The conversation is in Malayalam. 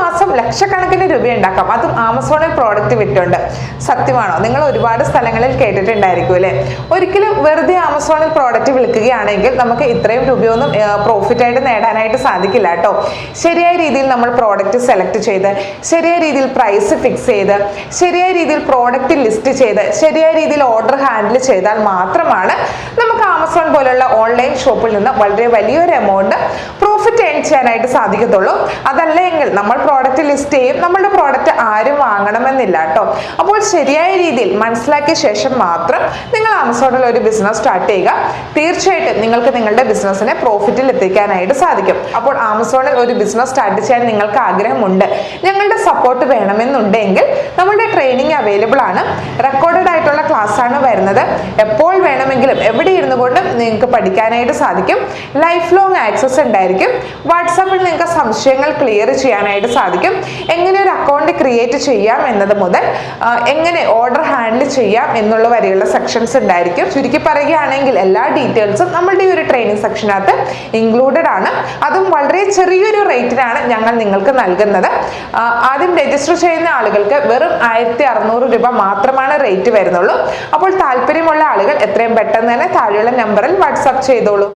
മാസം ലക്ഷക്കണക്കിന് രൂപ ഉണ്ടാക്കാം, അതും ആമസോണിൽ പ്രോഡക്റ്റ് വിറ്റുണ്ട്. സത്യമാണോ? നിങ്ങൾ ഒരുപാട് സ്ഥലങ്ങളിൽ കേട്ടിട്ടുണ്ടായിരിക്കും അല്ലെ? ഒരിക്കലും വെറുതെ ആമസോണിൽ പ്രോഡക്റ്റ് വിൽക്കുകയാണെങ്കിൽ നമുക്ക് ഇത്രയും രൂപയൊന്നും പ്രോഫിറ്റ് ആയിട്ട് നേടാനായിട്ട് സാധിക്കില്ല കേട്ടോ. ശരിയായ രീതിയിൽ നമ്മൾ പ്രോഡക്റ്റ് സെലക്ട് ചെയ്ത്, ശരിയായ രീതിയിൽ പ്രൈസ് ഫിക്സ് ചെയ്ത്, ശരിയായ രീതിയിൽ പ്രോഡക്റ്റ് ലിസ്റ്റ് ചെയ്ത്, ശരിയായ രീതിയിൽ ഓർഡർ ഹാൻഡിൽ ചെയ്താൽ മാത്രമാണ് നമുക്ക് ആമസോൺ പോലുള്ള ഓൺലൈൻ ഷോപ്പിൽ നിന്ന് വളരെ വലിയൊരു എമൗണ്ട് പ്രോഫിറ്റ് ഏൺ ചെയ്യാനായിട്ട് സാധിക്കത്തുള്ളൂ. അതല്ലെങ്കിൽ നമ്മൾ പ്രോഡക്റ്റ് ലിസ്റ്റ് ചെയ്യും, നമ്മളുടെ പ്രോഡക്റ്റ് ആരും വാങ്ങണമെന്നില്ല കേട്ടോ. അപ്പോൾ ശരിയായ രീതിയിൽ മനസ്സിലാക്കിയ ശേഷം മാത്രം നിങ്ങൾ ആമസോണിൽ ഒരു ബിസിനസ് സ്റ്റാർട്ട് ചെയ്യുക. തീർച്ചയായിട്ടും നിങ്ങൾക്ക് നിങ്ങളുടെ ബിസിനസ്സിനെ പ്രോഫിറ്റിൽ എത്തിക്കാനായിട്ട് സാധിക്കും. അപ്പോൾ ആമസോണിൽ ഒരു ബിസിനസ് സ്റ്റാർട്ട് ചെയ്യാൻ നിങ്ങൾക്ക് ആഗ്രഹമുണ്ട്, ഞങ്ങളുടെ സപ്പോർട്ട് വേണമെന്നുണ്ടെങ്കിൽ നമ്മുടെ ട്രെയിനിങ് അവൈലബിൾ ആണ്. റെക്കോർഡഡ് ആയിട്ടുള്ള ക്ലാസ് ആണ് വരുന്നത്. എപ്പോൾ വേണമെങ്കിലും എവിടെ ഇരുന്നു കൊണ്ടും നിങ്ങൾക്ക് പഠിക്കാനായിട്ട് സാധിക്കും. ലൈഫ് ലോങ് ആക്സസ് ഉണ്ടായിരിക്കും. വാട്സാപ്പിൽ നിങ്ങൾക്ക് സംശയങ്ങൾ ക്ലിയർ ചെയ്യാനായിട്ട് സാധിക്കും. എങ്ങനെ ഒരു അക്കൗണ്ട് ക്രിയേറ്റ് ചെയ്യാം എന്നത് മുതൽ എങ്ങനെ ഓർഡർ ഹാൻഡിൽ ചെയ്യാം എന്നുള്ള വരെയുള്ള സെക്ഷൻസ് ഉണ്ടായിരിക്കും. ചുരുക്കി പറയുകയാണെങ്കിൽ എല്ലാ ഡീറ്റെയിൽസും നമ്മളുടെ ഈ ഒരു ട്രെയിനിങ് സെക്ഷനകത്ത് ഇൻക്ലൂഡഡ് ആണ്. അതും വളരെ ചെറിയൊരു റേറ്റിനാണ് ഞങ്ങൾ നിങ്ങൾക്ക് നൽകുന്നത്. ആദ്യം രജിസ്റ്റർ ചെയ്യുന്ന ആളുകൾക്ക് വെറും 1600 രൂപ മാത്രമാണ് റേറ്റ് വരുന്നുള്ളൂ. അപ്പോൾ താല്പര്യമുള്ള ആളുകൾ എത്രയും പെട്ടെന്ന് തന്നെ താഴെയുള്ള നമ്പറിൽ വാട്സാപ്പ് ചെയ്തോളൂ.